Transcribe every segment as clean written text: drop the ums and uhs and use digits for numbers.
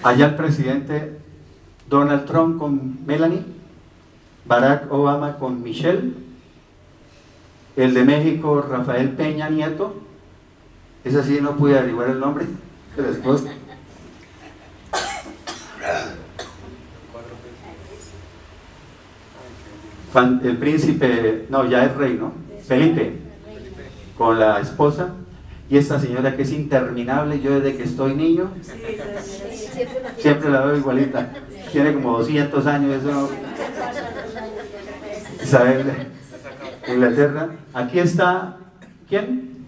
Allá el presidente Donald Trump con Melanie, Barack Obama con Michelle, el de México Rafael Peña Nieto, es así, no pude averiguar el nombre de la esposa. El príncipe, no, ya es rey, ¿no? Felipe, con la esposa, y esta señora que es interminable, yo desde que estoy niño, siempre la veo igualita, tiene como 200 años, eso no. Isabel de Inglaterra. Aquí está, ¿quién?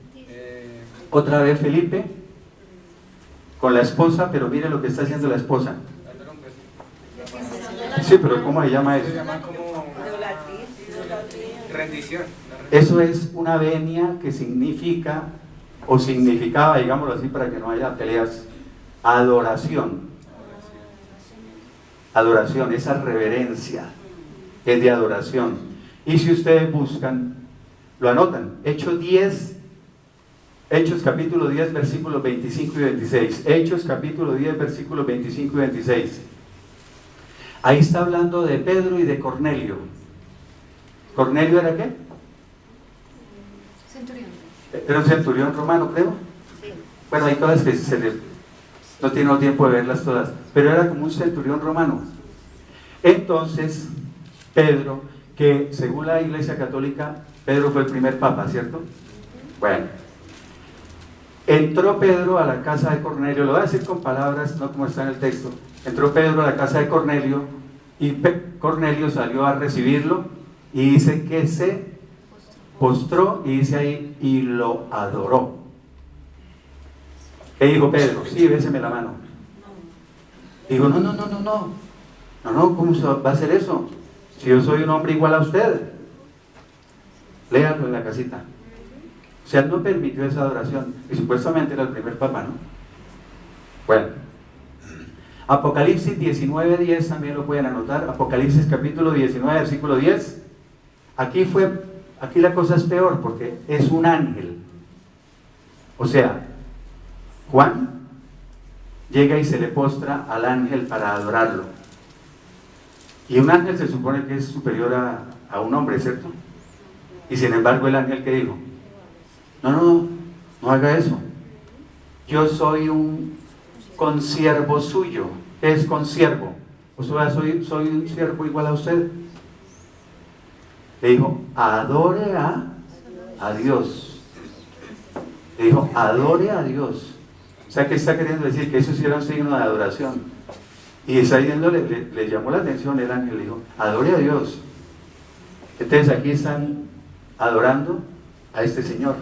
Otra vez Felipe, con la esposa, pero mire lo que está haciendo la esposa. Sí, pero ¿cómo se llama eso? Rendición. Eso es una venia que significa, o significaba, digámoslo así para que no haya peleas, adoración. Adoración, esa reverencia es de adoración. Y si ustedes buscan, lo anotan, Hechos capítulo 10, versículos 25 y 26. Hechos capítulo 10, versículos 25 y 26. Ahí está hablando de Pedro y de Cornelio. ¿Cornelio era qué? Centurión. Era un centurión romano, creo. Sí. Bueno, hay cosas que no tengo tiempo de verlas todas, pero era como un centurión romano. Entonces, Pedro, que según la Iglesia Católica, Pedro fue el primer papa, ¿cierto? Bueno, entró Pedro a la casa de Cornelio, lo voy a decir con palabras, no como está en el texto. Entró Pedro a la casa de Cornelio y Cornelio salió a recibirlo y dice que se postró y dice ahí, y lo adoró. ¿Qué dijo Pedro? Sí, béseme la mano. Digo, no, ¿cómo va a hacer eso? Si yo soy un hombre igual a usted. Léalo en la casita. O sea, no permitió esa adoración. Y supuestamente era el primer papa, ¿no? Bueno. Apocalipsis 19:10 también lo pueden anotar. Apocalipsis capítulo 19, versículo 10. Aquí la cosa es peor porque es un ángel. O sea, Juan llega y se le postra al ángel para adorarlo. Y un ángel se supone que es superior a un hombre, ¿cierto? Y sin embargo el ángel, ¿qué dijo? No haga eso. Yo soy un consiervo suyo. ¿Qué es consiervo? O sea, soy un siervo igual a usted. Le dijo, adore a Dios. Le dijo, adore a Dios. O sea, ¿qué está queriendo decir? Que eso sí era un signo de adoración. Y está diciendo, le llamó la atención el ángel, le dijo, adore a Dios. Entonces aquí están adorando a este señor.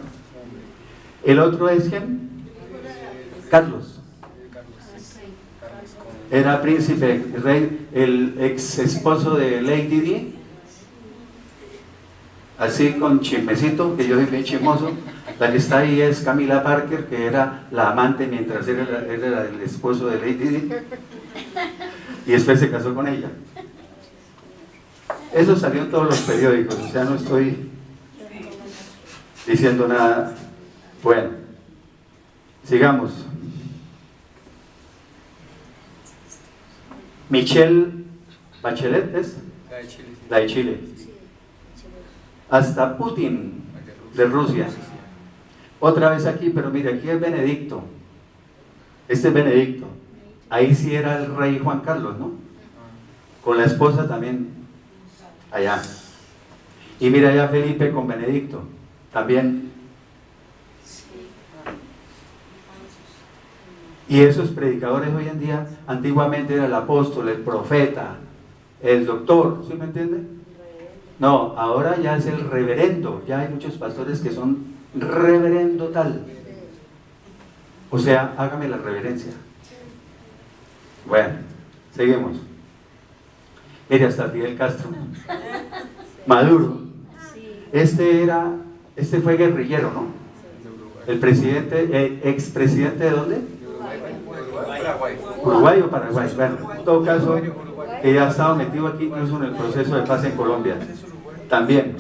El otro es ¿quién? Carlos. Era príncipe, rey, el ex esposo de Lady Di. Así con chismecito, que yo soy bien chismoso. La que está ahí es Camila Parker, que era la amante mientras él era el esposo de Lady Di. Y después se casó con ella. Eso salió en todos los periódicos, o sea, no estoy diciendo nada. Bueno, sigamos. Michelle Bachelet es la de Chile. Hasta Putin de Rusia. Otra vez aquí, pero mire, aquí es Benedicto. Este es Benedicto. Ahí sí era el rey Juan Carlos, ¿no? Con la esposa también allá. Y mira allá Felipe con Benedicto también. Y esos predicadores hoy en día, antiguamente era el apóstol, el profeta, el doctor, ¿sí me entiende? No, ahora ya es el reverendo. Ya hay muchos pastores que son reverendo tal. O sea, hágame la reverencia. Bueno, seguimos. Mira, hasta Fidel Castro. Maduro. Este fue guerrillero, ¿no? El presidente, expresidente ¿de dónde? Uruguay o Paraguay. Bueno, en todo caso, que ya ha estado metido aquí incluso en el proceso de paz en Colombia. También.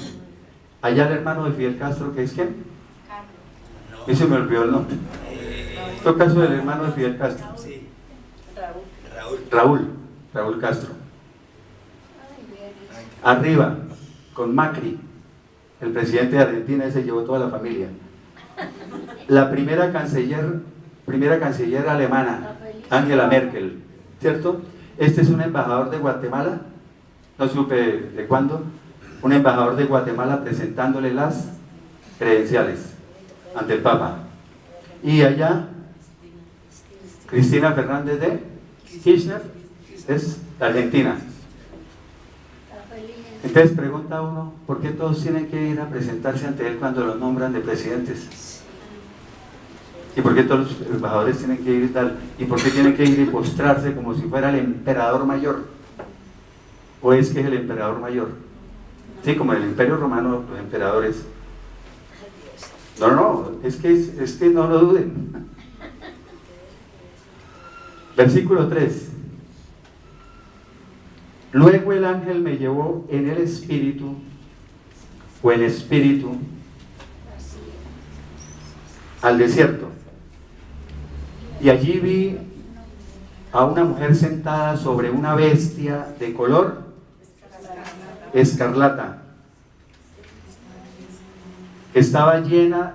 Allá el hermano de Fidel Castro, ¿que es quién? Y se me olvidó el nombre. En todo caso, el hermano de Fidel Castro. Raúl Castro. Arriba, con Macri, el presidente de Argentina, ese llevó toda la familia. La primera canciller alemana, Angela Merkel, ¿cierto? Este es un embajador de Guatemala, no supe de cuándo, un embajador de Guatemala presentándole las credenciales ante el Papa. Y allá, Cristina Fernández de Kirchner, es la Argentina. Entonces pregunta uno, ¿por qué todos tienen que ir a presentarse ante él cuando los nombran de presidentes? ¿Y por qué todos los embajadores tienen que ir y tal? ¿Y por qué tienen que ir y postrarse como si fuera el emperador mayor? ¿O es que es el emperador mayor? Sí, como en el Imperio Romano, los emperadores. No, es que no lo duden. Versículo 3. Luego el ángel me llevó en el espíritu, al desierto. Y allí vi a una mujer sentada sobre una bestia de color escarlata, que estaba llena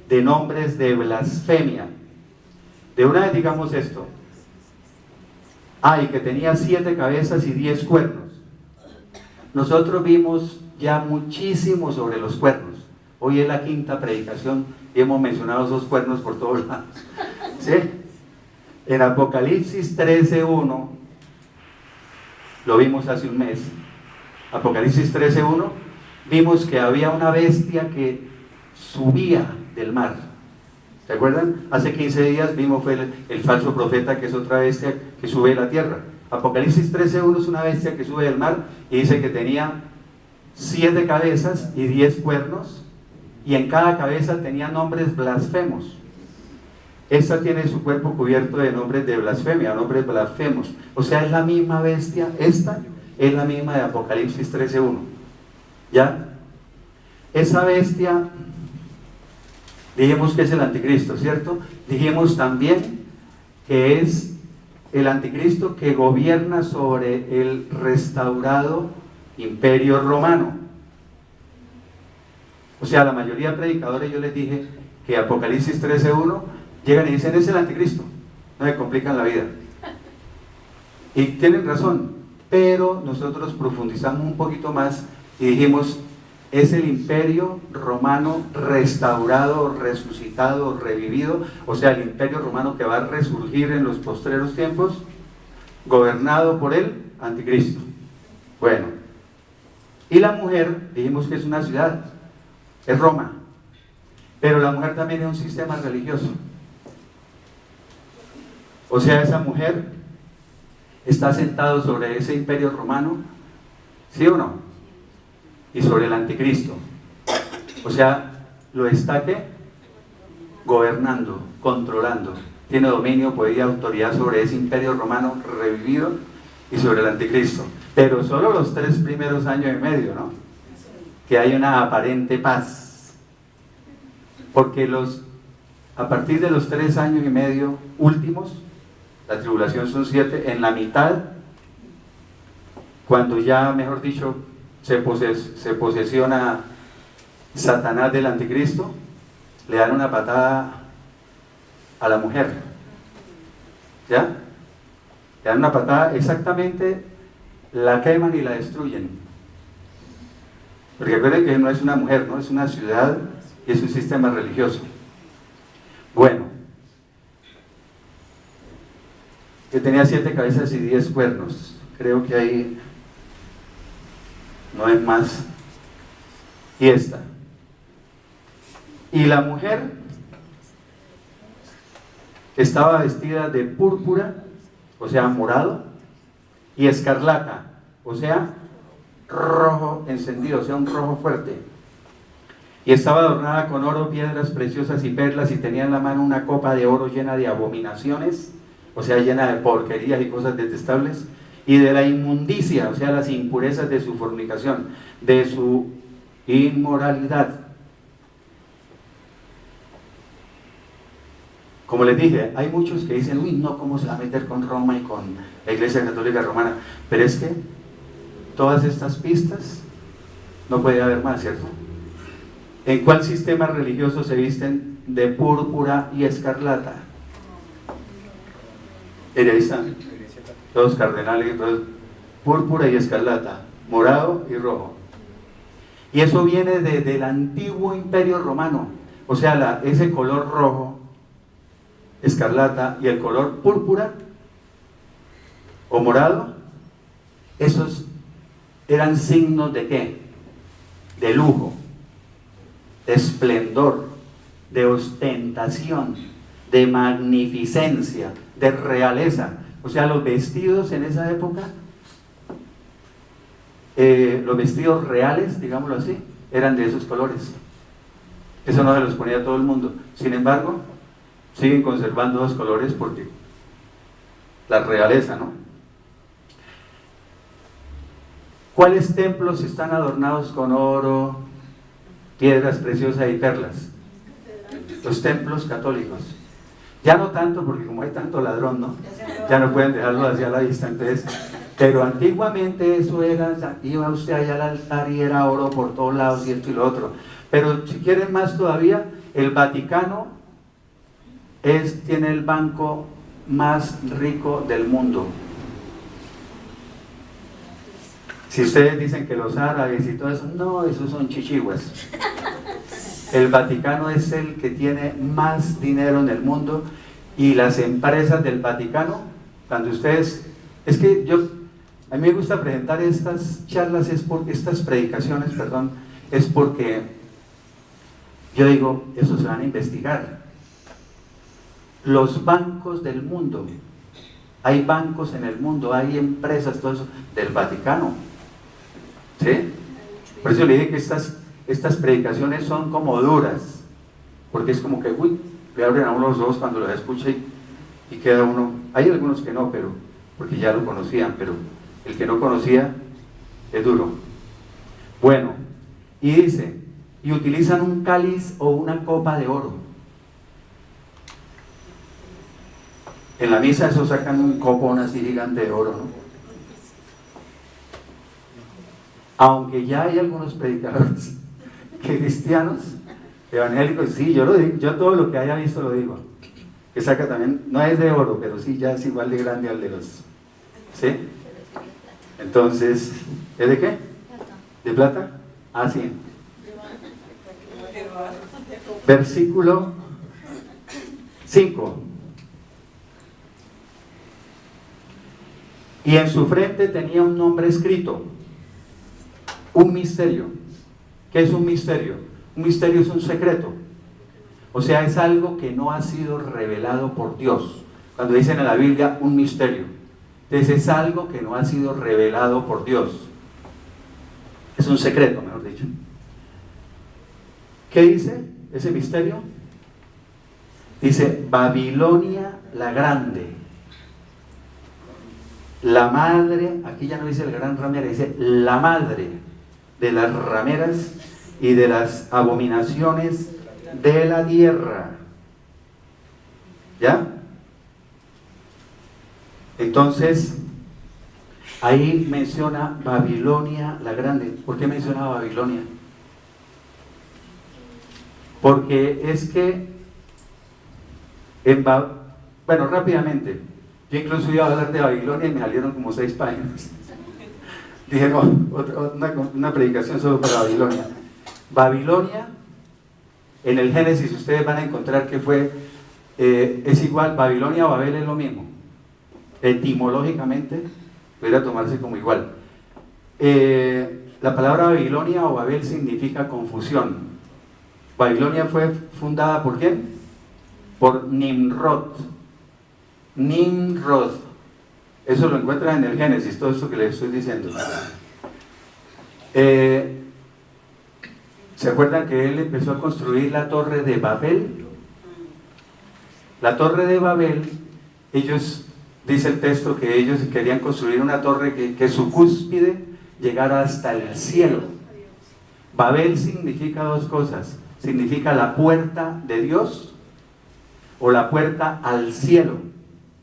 de nombres de blasfemia. De una vez digamos esto. Y que tenía 7 cabezas y 10 cuernos. Nosotros vimos ya muchísimo sobre los cuernos. Hoy es la 5ª predicación y hemos mencionado esos cuernos por todos lados. ¿Sí? En Apocalipsis 13:1, lo vimos hace un mes, Apocalipsis 13:1, vimos que había una bestia que subía del mar. ¿Se acuerdan? Hace 15 días vimos fue el falso profeta, que es otra bestia que sube de la tierra. Apocalipsis 13:1 es una bestia que sube del mar y dice que tenía 7 cabezas y 10 cuernos, y en cada cabeza tenía nombres blasfemos. Esta tiene su cuerpo cubierto de nombres de blasfemia, nombres blasfemos. O sea, es la misma bestia, esta es la misma de Apocalipsis 13:1. ¿Ya? Esa bestia, dijimos que es el anticristo, ¿cierto? Dijimos también que es el anticristo que gobierna sobre el restaurado imperio romano. O sea, la mayoría de predicadores, yo les dije que Apocalipsis 13:1 llegan y dicen, es el anticristo, no me complican la vida. Y tienen razón, pero nosotros profundizamos un poquito más y dijimos, es el imperio romano restaurado, resucitado, revivido, o sea, el imperio romano que va a resurgir en los postreros tiempos, gobernado por el anticristo. Bueno, y la mujer, dijimos que es una ciudad, es Roma, pero la mujer también es un sistema religioso. O sea, esa mujer está sentada sobre ese imperio romano, ¿sí o no? Y sobre el anticristo. O sea, lo está ¿qué? Gobernando, controlando. Tiene dominio, poder y autoridad sobre ese imperio romano revivido y sobre el anticristo. Pero solo los 3 primeros años y medio, ¿no? Que hay una aparente paz. Porque a partir de los 3 años y medio últimos, la tribulación son 7, en la mitad, cuando ya, mejor dicho, se posesiona Satanás del anticristo, le dan una patada a la mujer. ¿Ya? Le dan una patada, exactamente, la queman y la destruyen. Porque recuerden que no es una mujer, ¿no? Es una ciudad y es un sistema religioso. Bueno, que tenía 7 cabezas y 10 cuernos. Creo que ahí no es más. Y esta. Y la mujer estaba vestida de púrpura, o sea, morado, y escarlata, o sea, rojo encendido, o sea, un rojo fuerte. Y estaba adornada con oro, piedras preciosas y perlas, y tenía en la mano una copa de oro llena de abominaciones, o sea, llena de porquerías y cosas detestables, y de la inmundicia, o sea, las impurezas de su fornicación, de su inmoralidad. como les dije, hay muchos que dicen, uy, no, ¿cómo se va a meter con Roma y con la Iglesia Católica Romana? Pero es que todas estas pistas no puede haber más, ¿cierto? ¿En cuál sistema religioso se visten de púrpura y escarlata? Ahí están los cardenales, entonces, púrpura y escarlata, morado y rojo. Y eso viene desde el antiguo Imperio Romano. O sea, ese color rojo, escarlata, y el color púrpura o morado, esos eran signos de ¿qué? De lujo, de esplendor, de ostentación, de magnificencia, de realeza. O sea, los vestidos en esa época, los vestidos reales, digámoslo así, eran de esos colores. Eso no se los ponía a todo el mundo. Sin embargo, siguen conservando los colores porque la realeza, ¿no? ¿Cuáles templos están adornados con oro, piedras preciosas y perlas? Los templos católicos. Ya no tanto, porque como hay tanto ladrón, ¿no? Ya no pueden dejarlo hacia la vista, entonces. Pero antiguamente eso era, iba usted allá al altar y era oro por todos lados y esto y lo otro. Pero si quieren más todavía, el Vaticano tiene el banco más rico del mundo. Si ustedes dicen que los árabes y todo eso, no, esos son chichiguas. El Vaticano es el que tiene más dinero en el mundo, y las empresas del Vaticano, cuando ustedes, es que a mí me gusta presentar estas charlas, estas predicaciones, perdón, es porque yo digo, eso se van a investigar. Los bancos del mundo, hay bancos en el mundo, hay empresas, todo eso, del Vaticano, ¿sí? Por eso le dije que estas predicaciones son como duras, porque es como que, uy, le abren a uno los ojos cuando los escucha y queda uno, hay algunos que no, pero porque ya lo conocían, pero el que no conocía es duro. Bueno, y dice, y utilizan un cáliz o una copa de oro. En la misa eso sacan un copón así gigante de oro, ¿no? Aunque ya hay algunos predicadores cristianos, evangélicos, sí, yo lo digo, yo todo lo que haya visto lo digo, que saca también, no es de oro, pero sí ya es igual de grande al de los, ¿sí? Entonces, ¿es de qué? ¿De plata? Ah, sí. Versículo 5. Y en su frente tenía un nombre escrito, un misterio. ¿Qué es un misterio? Un misterio es un secreto. O sea, es algo que no ha sido revelado por Dios. Cuando dicen en la Biblia un misterio, entonces es algo que no ha sido revelado por Dios. Es un secreto, mejor dicho. ¿Qué dice ese misterio? Dice, Babilonia la grande, la madre, aquí ya no dice el gran ramera, dice la madre de las rameras y de las abominaciones de la tierra. ¿Ya? Entonces, ahí menciona Babilonia la grande. ¿Por qué menciona Babilonia? Porque es que, bueno, rápidamente, yo incluso iba a hablar de Babilonia y me salieron como 6 páginas. Dije, no, una predicación solo para Babilonia. Babilonia, en el Génesis ustedes van a encontrar que es igual, Babilonia o Babel es lo mismo. Etimológicamente, pudiera tomarse como igual. La palabra Babilonia o Babel significa confusión. Babilonia fue fundada ¿por quién? Por Nimrod. Nimrod. Eso lo encuentran en el Génesis, todo esto que les estoy diciendo. ¿Se acuerdan que él empezó a construir la torre de Babel? La torre de Babel, ellos, dice el texto, que ellos querían construir una torre que su cúspide llegara hasta el cielo. Babel significa 2 cosas. Significa la puerta de Dios, o la puerta al cielo.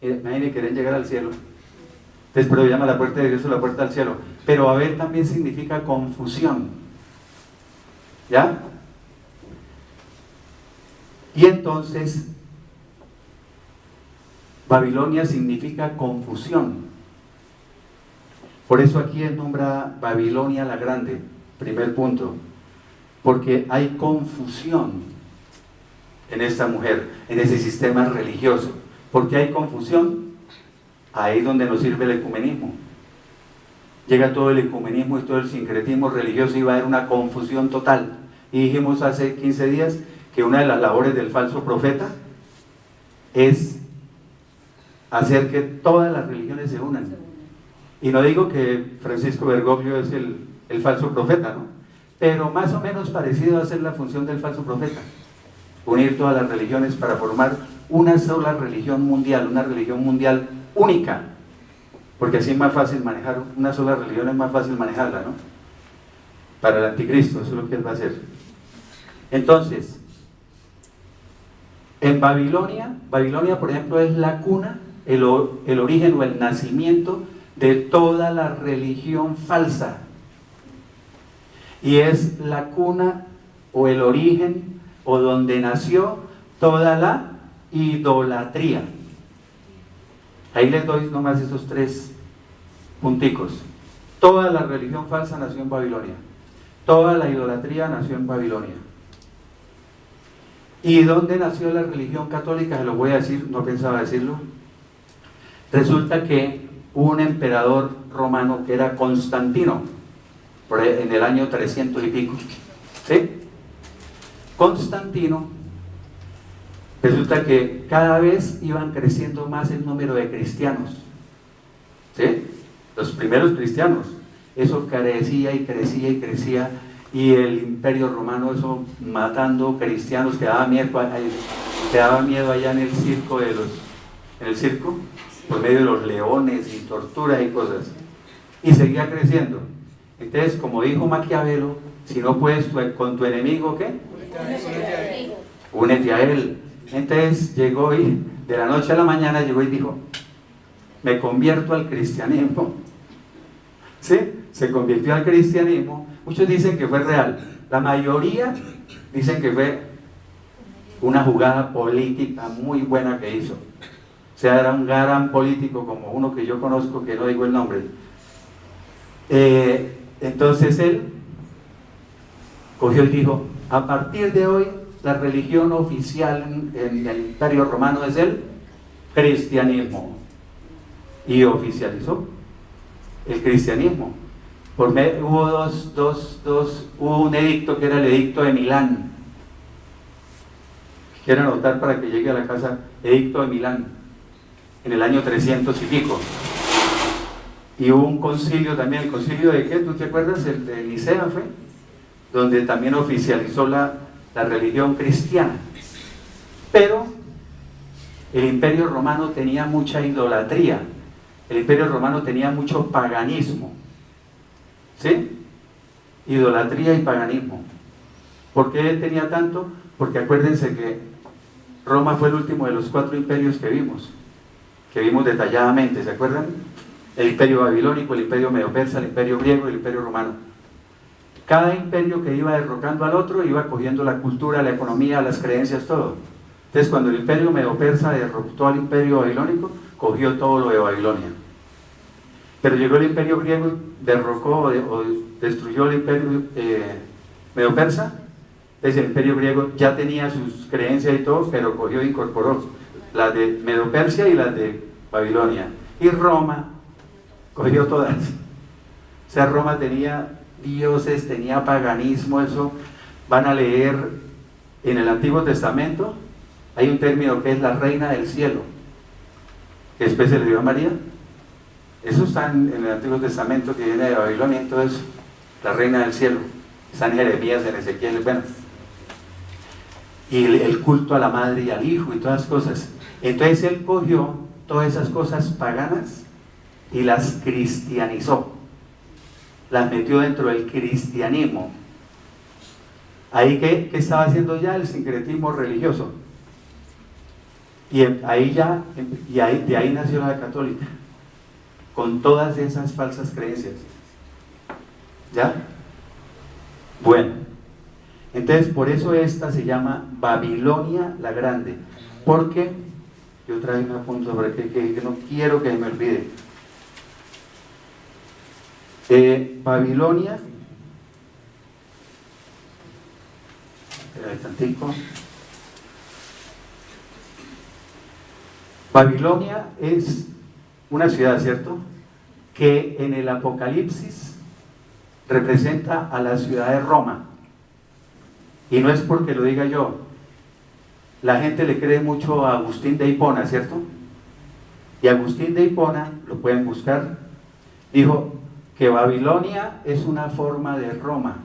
Nadie quieren llegar al cielo. Entonces, pero llama la puerta de Dios o la puerta al cielo. Pero Babel también significa confusión. ¿Ya? Y entonces, Babilonia significa confusión. Por eso aquí él nombra Babilonia la Grande, primer punto. Porque hay confusión en esta mujer, en ese sistema religioso. ¿Por qué hay confusión? Ahí es donde nos sirve el ecumenismo. Llega todo el ecumenismo y todo el sincretismo religioso y va a haber una confusión total. Y dijimos hace 15 días que una de las labores del falso profeta es hacer que todas las religiones se unan. Y no digo que Francisco Bergoglio es el falso profeta, ¿no? Pero más o menos parecido a ser la función del falso profeta. Unir todas las religiones para formar una sola religión mundial, una religión mundial única. Porque así es más fácil manejar, una sola religión es más fácil manejarla, ¿no? Para el anticristo, eso es lo que él va a hacer. Entonces, en Babilonia, por ejemplo, es la cuna, el origen o el nacimiento de toda la religión falsa. Y es la cuna o el origen o donde nació toda la idolatría. Ahí les doy nomás esos 3 punticos. Toda la religión falsa nació en Babilonia. Toda la idolatría nació en Babilonia. ¿Y dónde nació la religión católica? Se lo voy a decir, no pensaba decirlo. Resulta que hubo un emperador romano que era Constantino, en el año 300 y pico. ¿Sí? Constantino, resulta que cada vez iban creciendo más el número de cristianos. ¿Sí? Los primeros cristianos. Eso crecía y crecía y crecía. Y el imperio romano, eso matando cristianos, que daba miedo allá en el circo por medio de los leones y torturas y cosas. Y seguía creciendo. Entonces, como dijo Maquiavelo, si no puedes con tu enemigo, ¿qué? Únete a él. Entonces llegó y de la noche a la mañana llegó y dijo, me convierto al cristianismo. ¿Sí? Se convirtió al cristianismo. Muchos dicen que fue real. La mayoría dicen que fue una jugada política muy buena que hizo. O sea, era un gran político como uno que yo conozco, que no digo el nombre. Entonces él cogió y dijo, a partir de hoy la religión oficial en el Imperio Romano es el cristianismo. Y oficializó el cristianismo. Hubo un edicto que era el edicto de Milán. Quiero anotar para que llegue a la casa, edicto de Milán, en el año 300 y pico. Y hubo un concilio también, ¿el concilio de qué? ¿Tú te acuerdas? El de Nicea fue, donde también oficializó la religión cristiana. Pero el Imperio Romano tenía mucha idolatría, el Imperio Romano tenía mucho paganismo. ¿Sí? Idolatría y paganismo. ¿Por qué tenía tanto? Porque acuérdense que Roma fue el último de los 4 imperios que vimos detalladamente, ¿se acuerdan? El imperio babilónico, el imperio medo-persa, el imperio griego y el imperio romano. Cada imperio que iba derrocando al otro iba cogiendo la cultura, la economía, las creencias, todo. Entonces, cuando el imperio medo-persa derrotó al imperio babilónico, cogió todo lo de Babilonia. Pero llegó el imperio griego y derrocó o destruyó el imperio medo-persa. Entonces el imperio griego ya tenía sus creencias y todo, pero cogió e incorporó las de Medo-Persia y las de Babilonia. Y Roma cogió todas. O sea, Roma tenía dioses, tenía paganismo. Eso van a leer en el Antiguo Testamento. Hay un término que es la reina del cielo, que después se le dio a María. Eso está en el Antiguo Testamento, que viene de Babilonia. Entonces, la reina del cielo está en Jeremías, en Ezequiel, bueno. Y el culto a la madre y al hijo y todas las cosas. Entonces él cogió todas esas cosas paganas y las cristianizó, las metió dentro del cristianismo. Ahí ¿qué estaba haciendo ya? El sincretismo religioso. De ahí nació la católica, con todas esas falsas creencias. ¿Ya? Bueno, entonces por eso esta se llama Babilonia la Grande, porque yo traigo un apunto para que no quiero que me olvide. Babilonia, espera un tantico. Babilonia es una ciudad, ¿cierto?, que en el Apocalipsis representa a la ciudad de Roma. Y no es porque lo diga yo. La gente le cree mucho a Agustín de Hipona, ¿cierto? Y Agustín de Hipona, lo pueden buscar, dijo que Babilonia es una forma de Roma,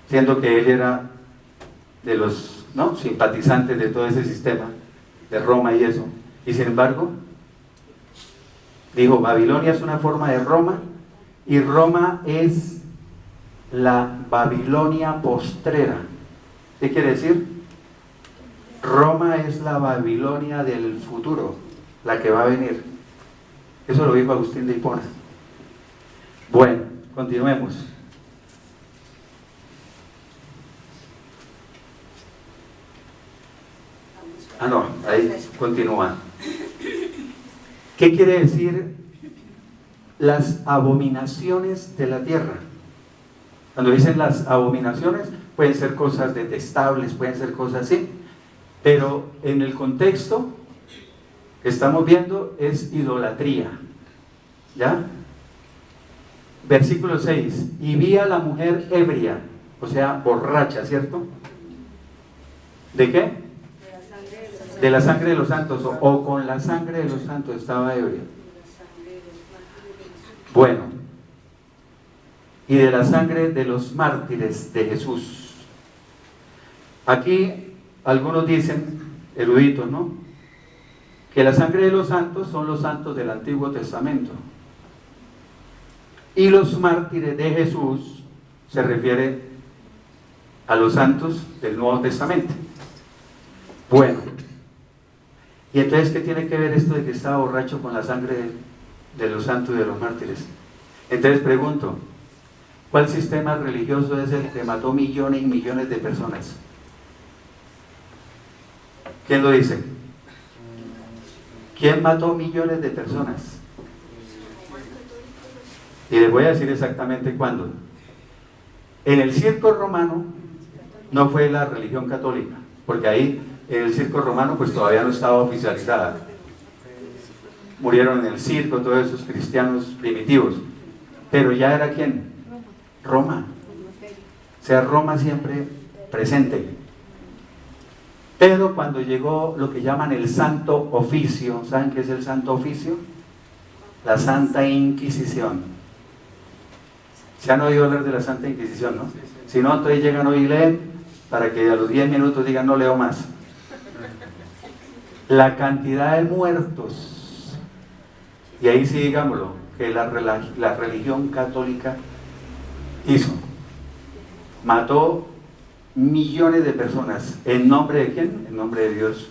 siendo que él era de los simpatizantes de todo ese sistema de Roma y eso. Y sin embargo, dijo, Babilonia es una forma de Roma, y Roma es la Babilonia postrera. ¿Qué quiere decir? Roma es la Babilonia del futuro, la que va a venir. Eso lo dijo Agustín de Hipona. Bueno, continuemos. No, ahí continúa. ¿Qué quiere decir las abominaciones de la tierra? Cuando dicen las abominaciones, pueden ser cosas detestables, pueden ser cosas así, pero en el contexto que estamos viendo es idolatría. ¿Ya? Versículo 6. Y vi a la mujer ebria, o sea, borracha, ¿cierto? ¿De qué? De la sangre de los santos, o con la sangre de los santos estaba ebria. Bueno, y de la sangre de los mártires de Jesús. Aquí algunos dicen, eruditos, ¿no?, que la sangre de los santos son los santos del Antiguo Testamento, y los mártires de Jesús se refiere a los santos del Nuevo Testamento. Bueno, y entonces, ¿qué tiene que ver esto de que estaba borracho con la sangre de los santos y de los mártires? Entonces pregunto, ¿cuál sistema religioso es el que mató millones y millones de personas? ¿Quién lo dice? ¿Quién mató millones de personas? Y les voy a decir exactamente cuándo. En el circo romano no fue la religión católica, porque ahí en el circo romano pues todavía no estaba oficializada. Murieron en el circo todos esos cristianos primitivos, pero ya era ¿quién? Roma. O sea, Roma siempre presente. Pero cuando llegó lo que llaman el Santo Oficio, ¿saben qué es el Santo Oficio? La Santa Inquisición. ¿Se han oído hablar de la Santa Inquisición, no? Si no, entonces llegan hoy y leen para que a los 10 minutos digan no leo más. La cantidad de muertos, y ahí sí digámoslo, que la religión católica hizo, mató millones de personas. ¿En nombre de quién? En nombre de Dios.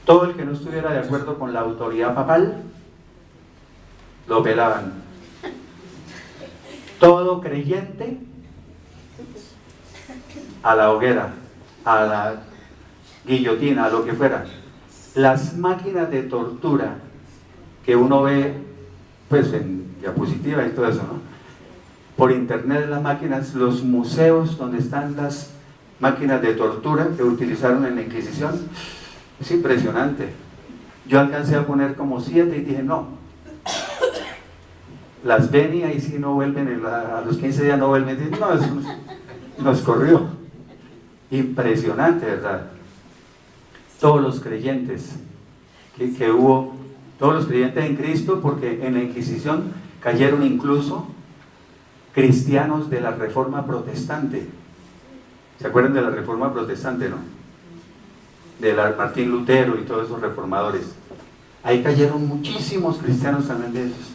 Todo el que no estuviera de acuerdo con la autoridad papal lo pelaban. Todo creyente a la hoguera, a la guillotina, a lo que fuera. Las máquinas de tortura que uno ve pues en diapositiva y todo eso, ¿no?, por internet, las máquinas, los museos donde están las máquinas de tortura que utilizaron en la Inquisición, es impresionante. Yo alcancé a poner como 7 y dije no, las ven y ahí sí no vuelven, a los 15 días no vuelven. Dije, no, eso nos corrió. Impresionante, ¿verdad? Todos los creyentes que hubo, todos los creyentes en Cristo, porque en la Inquisición cayeron incluso cristianos de la Reforma Protestante. ¿Se acuerdan de la Reforma Protestante, no? De Martín Lutero y todos esos reformadores. Ahí cayeron muchísimos cristianos también de esos,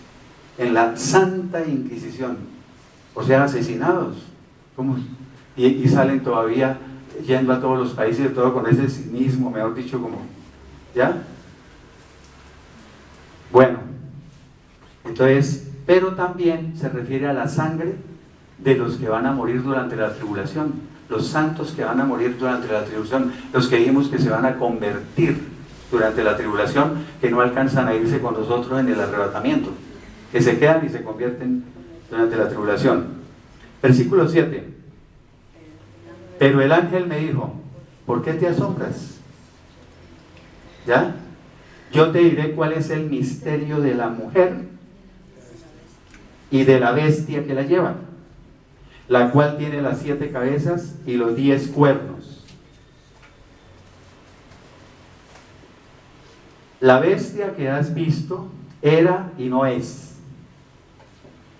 en la Santa Inquisición, o sea, asesinados. ¿Cómo? Y salen todavía yendo a todos los países, todo con ese cinismo, mejor dicho, como, ¿ya? Bueno, entonces, pero también se refiere a la sangre de los que van a morir durante la tribulación, los santos que van a morir durante la tribulación, los que dijimos que se van a convertir durante la tribulación, que no alcanzan a irse con nosotros en el arrebatamiento, que se quedan y se convierten durante la tribulación. Versículo 7. Pero el ángel me dijo, ¿por qué te asombras? ¿Ya? Yo te diré cuál es el misterio de la mujer y de la bestia que la lleva, la cual tiene las 7 cabezas y los 10 cuernos. La bestia que has visto era y no es.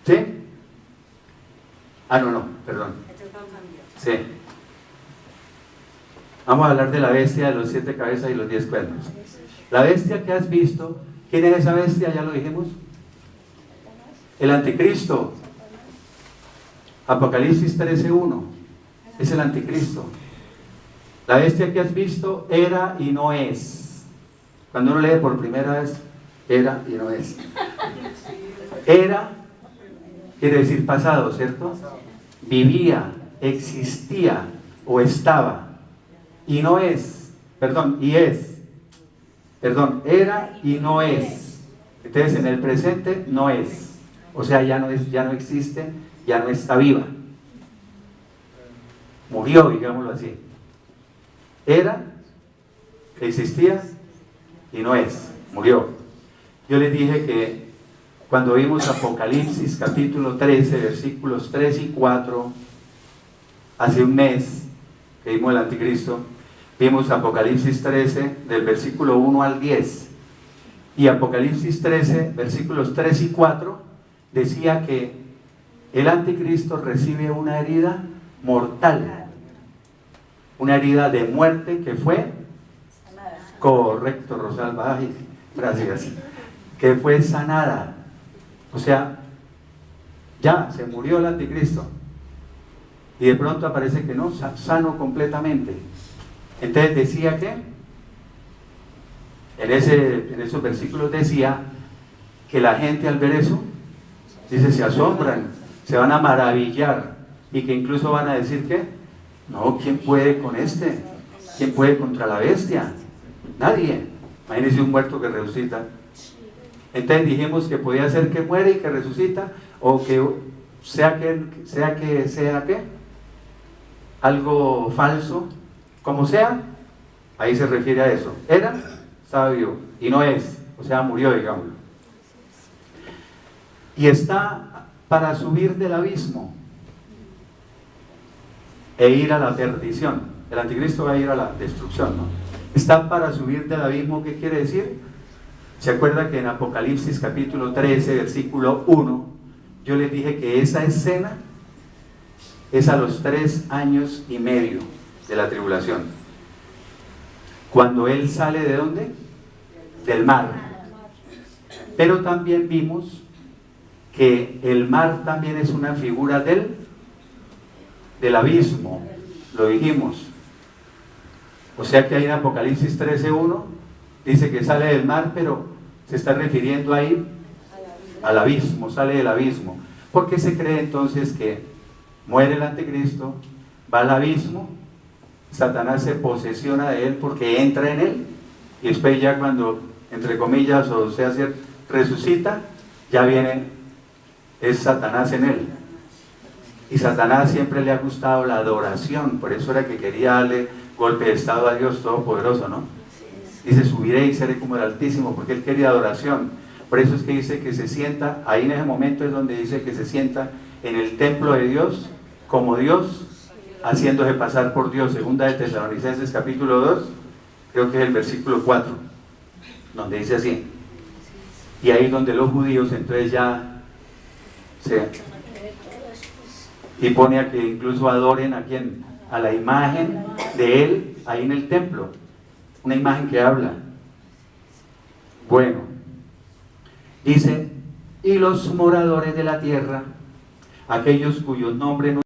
¿Sí? Perdón. Sí. Vamos a hablar de la bestia de los 7 cabezas y los 10 cuernos. La bestia que has visto, ¿quién es esa bestia? Ya lo dijimos. El anticristo. Apocalipsis 13:1. Es el anticristo. La bestia que has visto era y no es. Cuando uno lee por primera vez, era y no es. Era quiere decir pasado, ¿cierto? Vivía, existía o estaba. Y no es, perdón, y es. Perdón, era y no es. Entonces en el presente no es. O sea, ya no es, ya no existe, ya no está viva. Murió, digámoslo así. Era, existía y no es. Murió. Yo les dije que cuando vimos Apocalipsis capítulo 13, versículos 3 y 4, hace un mes que vimos el anticristo, vimos Apocalipsis 13 del versículo 1 al 10, y Apocalipsis 13 versículos 3 y 4 decía que el anticristo recibe una herida mortal, una herida de muerte que fue correcto, Rosalba, ay, gracias, que fue sanada. O sea, ya se murió el anticristo y de pronto aparece que no, sano completamente. Entonces decía que en esos versículos decía que la gente al ver eso, dice, se asombran, se van a maravillar, y que incluso van a decir que no, ¿quién puede con este? ¿Quién puede contra la bestia? Nadie. Imagínense un muerto que resucita. Entonces dijimos que podía ser que muere y que resucita, o que sea que algo falso, como sea, ahí se refiere a eso. Era, estaba vivo, y no es, o sea, murió, digámoslo. Y está para subir del abismo e ir a la perdición. El anticristo va a ir a la destrucción, ¿no? Está para subir del abismo, ¿qué quiere decir? ¿Se acuerda que en Apocalipsis capítulo 13, versículo 1, yo les dije que esa escena es a los 3 años y medio de la tribulación? Cuando él sale ¿de dónde? Del mar. Pero también vimos que el mar también es una figura del abismo, lo dijimos. O sea que ahí en Apocalipsis 13:1 dice que sale del mar, pero se está refiriendo ahí al abismo, sale del abismo. ¿Por qué se cree entonces que muere el anticristo, va al abismo, Satanás se posesiona de él porque entra en él, y después ya cuando, entre comillas, o sea, resucita, ya viene, es Satanás en él? Y Satanás siempre le ha gustado la adoración, por eso era que quería darle golpe de estado a Dios Todopoderoso, ¿no? Dice, subiré y seré como el Altísimo, porque él quería adoración. Por eso es que dice que se sienta, ahí en ese momento es donde dice que se sienta en el templo de Dios, como Dios, haciéndose pasar por Dios. Segunda de Tesalonicenses capítulo 2, creo que es el versículo 4, donde dice así. Y ahí donde los judíos entonces ya y pone a que incluso adoren a quién, a la imagen de él ahí en el templo, una imagen que habla. Bueno, dice, y los moradores de la tierra, aquellos cuyos nombres no